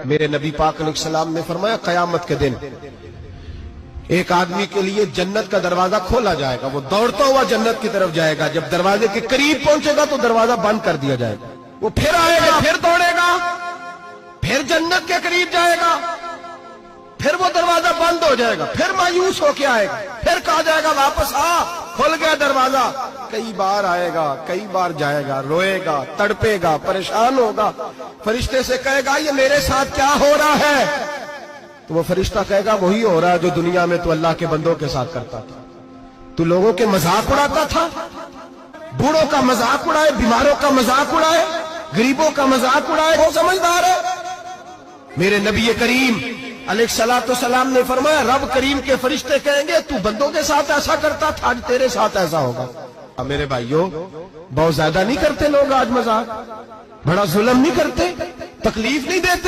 میرے نبی پاک علیہ السلام نے فرمایا قیامت کے دن ایک آدمی کے لیے جنت کا دروازہ کھولا جائے گا، وہ دوڑتا ہوا جنت کی طرف جائے گا، جب دروازے کے قریب پہنچے گا تو دروازہ بند کر دیا جائے گا، وہ پھر آئے گا، پھر دوڑے گا، پھر جنت کے قریب جائے گا، پھر وہ دروازہ بند ہو جائے گا، پھر مایوس ہو کے آئے گا، پھر کہا جائے گا واپس آ، کھل گیا دروازہ، کئی بار آئے گا، کئی بار جائے گا، روئے گا، تڑپے گا، پریشان ہوگا، فرشتے سے کہے گا یہ میرے ساتھ کیا ہو رہا ہے؟ تو وہ فرشتہ کہے گا وہی ہو رہا ہے جو دنیا میں تو اللہ کے بندوں کے ساتھ کرتا تھا، تو لوگوں کے مذاق اڑاتا تھا، بوڑھوں کا مذاق اڑائے، بیماروں کا مذاق اڑائے، غریبوں کا مذاق اڑائے، وہ سمجھدار ہے؟ میرے نبی کریم علیہ السلام نے فرمایا رب کریم کے فرشتے کہیں گے تو بندوں کے ساتھ ایسا کرتا تھا، آج تیرے ساتھ ایسا ہوگا۔ اب میرے بھائیوں بہت زیادہ نہیں کرتے لوگ آج مذاق؟ بڑا ظلم نہیں کرتے؟ تکلیف نہیں دیتے؟